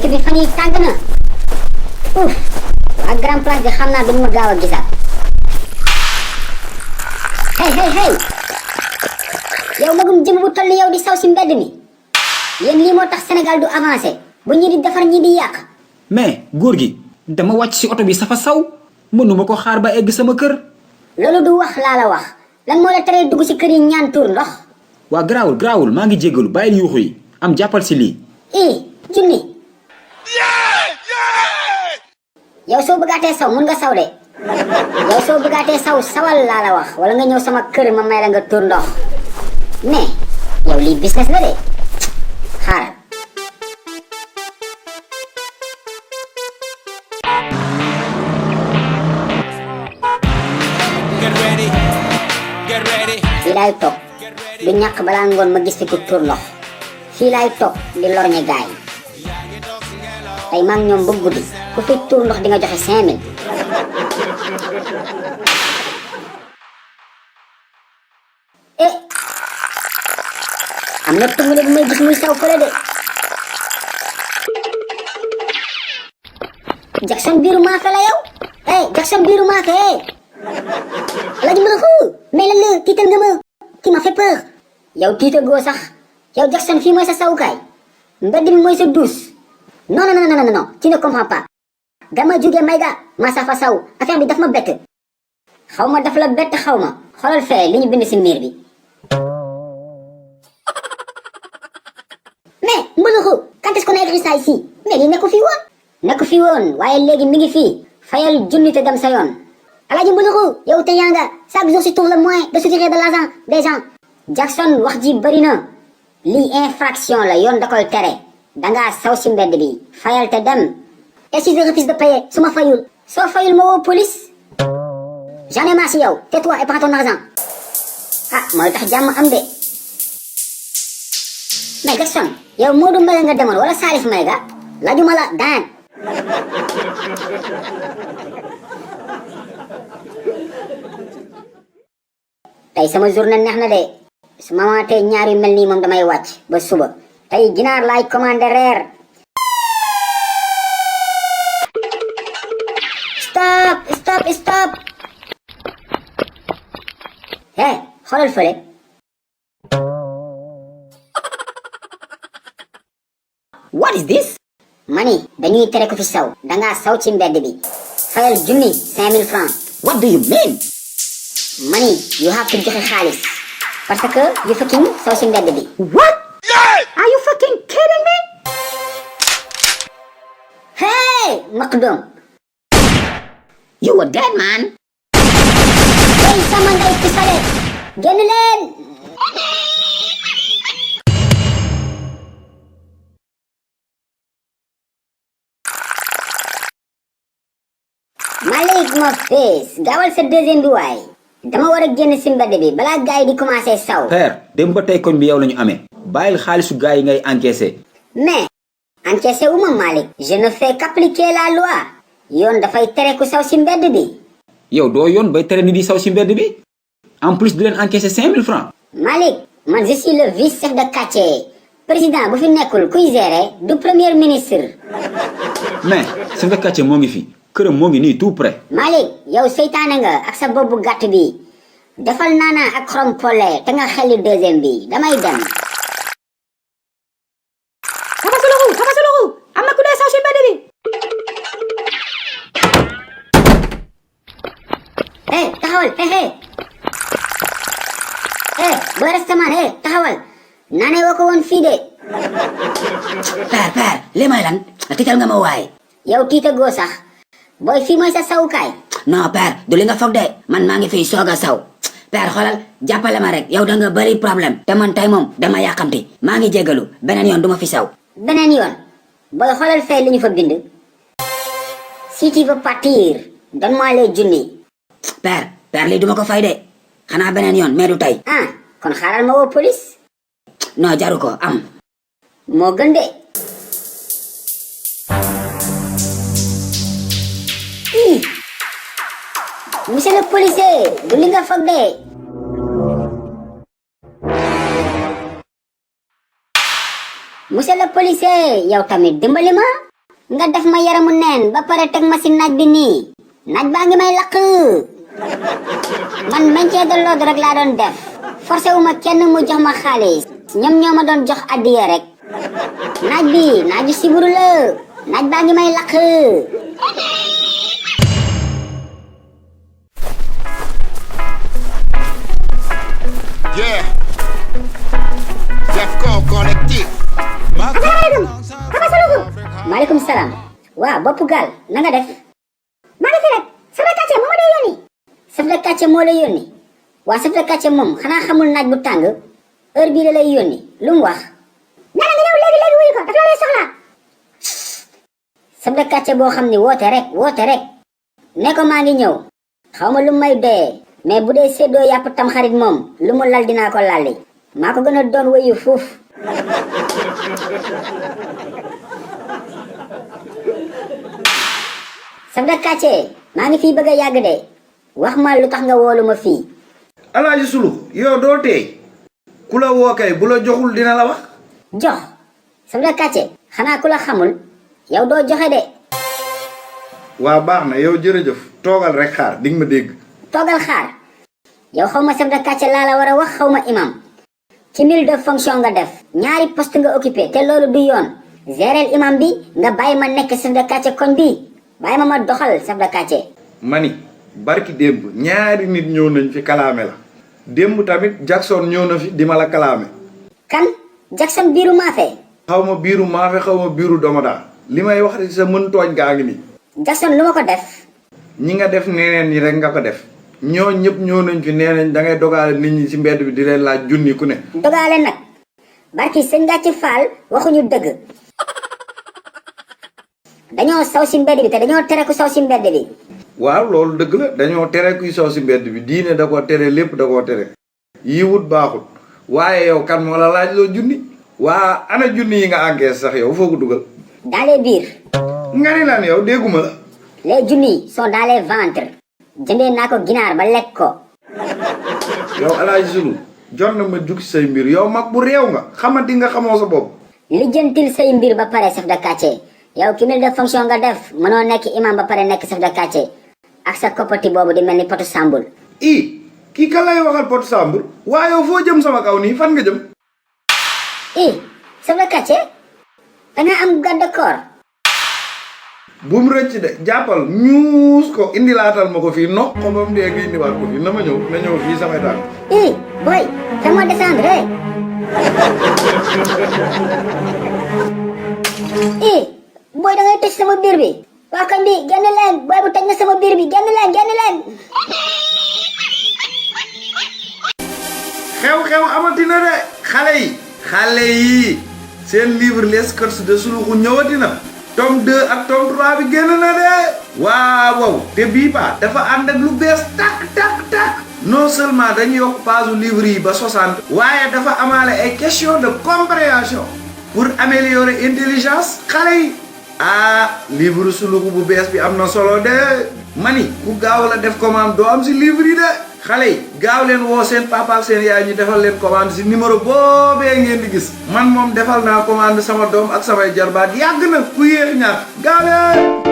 bi fan yi tàng na ouf waa grand place bi xam naa duñu ma gaaw a gisaat hey yow magum jëm bu toll ni yow di saw si mbedd mi yéen lii moo tax Sénégal du avancé bu ñi di defar ñi di yàq. mais góor gi dama wàcc si oto bi safa saw mënuma ko xaar ba egg sama kër. loolu du wax laa la wax lan moo la teree dugg si kër yi ñaan tuur ndox. waa garaawul maa ngi jéggalu bàyyil yuuxu yi am jàppal si lii. junni yow soo bëggaatee saw mun nga saw de yow soo bëggaatee saw sawal laa la wax wala nga ñëw sama kër ma may la nga tuur ndox mais yow lii business la de xaaral. fii laay toog du ñàkk balaa ngoon ma gis fi ku tuur ndox fii laay toog di lorñe gaay tey maa ngi ñoom ba guddi ku fi tuur ndox di nga joxe 5000. am na tungale bu may gis muy saw fële de Jackson biiru maafe la yow Jackson biiru maafe Alaaji Maraxu mais lan la tiital nga ma tu m'as fait peur yow tiital goo sax yow Jackson fii mooy sa sawukaay mbedd mi mooy sa douche non tu ne comprends pas dama jóge Mayga maa sa fa saw affaire bi daf ma bett xaw ma daf la bett xaw ma xoolal fee li ñu bind si miir bi mais Maraxu quand est-ce qu'on a écrit ça ici mais lii nekku fi woon waaye léegi mi ngi fii fayal junni te dem sa yoon Alaaji Maraxu yow te yaa nga chaque jour si trouve le moyen de soutirer de l'argent des gens Jackson wax ji bëri na lii infraction la yoon da koy tere dangaa saw si mbedd bi fayal te dem et si je refuse de payer su ma fayul soo fayul ma woo police j'en ai marre si yow tais-toi et prends ton argent mooy tax jàmm am de mais Jackson yow Modou Mbaye nga demoon wala Salif Mayga laajuma la daan tey sama journée neex na de su ma amaatee ñaar yu mel nii moom damay wàcc ba suba tey ginaar laay commandé reer stop xoolal fële what is this mani dañuy tere ko fi saw dangaa saw ci mbedd bi fayal junni 5000 francs what do you mean mani you have to joxe xaalis parce que you fucking saw ci mbedd bi what are you fucking kidding me Makdum you were dead man sama ngay pistolet génn leen Malik ma fees gaawal sa deuxième bi waay dama war a génn si mbedd bi balaa gars yi di commencé saw père dem ba tey koñ bi yow lañu amee bàyyil xaalisu gars yi ngay encaissé mais encaissé wu ma Malik je ne fais qu'appliquer la loi yoon dafay tere ku saw si mbedd bi yow doo yoon bay tere ni di saw si mbedd bi en plus di leen encaissé 5000 francs Malik man je suis le vice-chef de quartier président bu fi nekkul kuy gérer du premier ministre mais chef de quartier moo ngi fi këram moo ngi nii tout près Malik yow seytaane nga ak sa bopp bu gàtt bi defal naana ak xorom pole te nga xelli deuxième bi damay dem xaba sa loxo am na ku dee saw si mbedd bi taxawal booy restaurant taxawal naane woo ko woon fii de père li may lan tiital nga ma waay yow tiita goo sax booy fii mooy sa sawukaay non père du li nga foog de man maa ngi fii soog a saw père xoolal jàppale ma rek yow da nga bëri problème te man tey moom dama yàqamti maa ngi jégalu beneen yoon du ma fi saw beneen yoon booy xoolal fee li ñu fa bind si tu veux partir donne-moi les junni père lii duma ko fay de xanaa beneen yoon mais du tey kon xaaral ma woo police non jaru ko am moo gën de monsieur le policier du li nga foog de monsieur le policier yow tamit dimbali ma nga def ma yaramu neen ba pare teg ma si naaj bi nii naaj baa ngi may lakk man maintien de l'ordre rek laa doon def forcé wu ma kenn mu jox ma xaalis ñoom ñoo ma doon jox addiya rek naaj bi naaju siburu la naaj baa ngi may lakk Yeah. Defco collectif. maaleykum salaam waaw bopp gaal na nga def maa ngi fi rek chef de quartier moo ma dee yónni chef de quartier moo la yónni waa chef de quartier moom xanaa xamul naaj bu tàng heure bii la lay yónni lu mu wax nee na nga ñëw léegi wuyu ko dafa la lay soxla chef de quartier boo xam ni woote rek ne ko maa ngi ñëw xaw ma lu may doyee mais bu dee séddoo yàpp tam xarit moom lu mu lal dinaa ko lalli maa ko gën a doon wuyu fuuf chef de quartier maa ngi fii bëgg a yàgg de wax ma lu tax nga woolu ma fii Alaaji Sulu yow doo teey ku la woo kay bu la joxul dina la wax jox chef de quartier xanaa ku la xamul yow doo joxe de waa baax na yow jërëjëf toogal rek xaar di nga ma dégg toogal xaar yow xaw ma chef de quartier laa la war a wax xaw ma imam ci mille de fonction nga def ñaari poste nga occupé te loolu du yoon géreel imam bi nga bàyyi ma nekk chef de quartier koñ bi bàyyi ma doxal chef de quartier mani barki démb ñaari nit ñëw nañ fi kalaame la démb tamit Jackson ñëw na fi di ma la kalaame kan Jackson biiru maafe xaw ma biiru maafe xaw ma biiru domodaa li may wax di sa mën tooñ gaa ngi nii Jackson lu ma ko def ñi nga def neneen ñi rek nga ko def ñoo ñëpp ñëw nañ fi nee nañ da ngay dogaale nit ñi ci mbedd bi di leen laaj junni ku ne dogaale nag barki sëñ Gàcci Faal waxuñu dëgg dañoo saw si mbedd bi te dañoo tere ku saw si mbedd bi waaw loolu dëgg la dañoo tere kuy soo si mbedd bi diine da ko tere lépp da koo tere yi wut baaxut waaye yow kan moo la laaj loo junni waa ana junni yi nga encaisse sax yow foo ko dugal dans les biir nga ni lan yow dégguma la les junni sont dans les ventres jëndee naa ko ginaar ba lekk ko yow Alaaji Sulu jot na ma jug say mbir yow mag bu réew nga xamante nga xamoo sa bopp lijjantil say mbir ba pare chef de quartier yow cumul de fonction nga def mënoo nekk imam ba pare nekk chef de quartier ak sa koppati boobu di mel ni potu sambul i kii kan lay waxal pot sambul waa yow foo jëm sama kaw nii fan nga jëm chef de quartier danga am garde corps bu mu rëcc de jàppal ñuus ko indilaatal ma ko fii no ko ba mu dee nga indiwaat ko fii na ma ñëw na ñëw fii samay tànk boy fais-moi descendre boy da ngay tëj sama biir bi waa koñ bi génn leen boy bu tëj na sama biir bi génn leen xew-xew amatina de xale yi seen livre les courses de Suluxu ñëwatina tome 2 ak tome 3 bi génn na de waaw te bii ba dafa ànd ak lu bees tak non seulement dañu yokk page livre yi ba 60 waaye dafa amaale ay question de compréhension pour améliorer intelligence xale yi livre Suluxu bu bees bi am na solo de mani ku gaaw la def commande doo am si livre yi de xale yi gaaw leen woo seen papa ak seen yaay ñu defal leen commande si numéro boobee ngeen di gis man moom defal naa commande sama doom ak samay jarbaat yàgg na ku yéex ñaar gaaw leen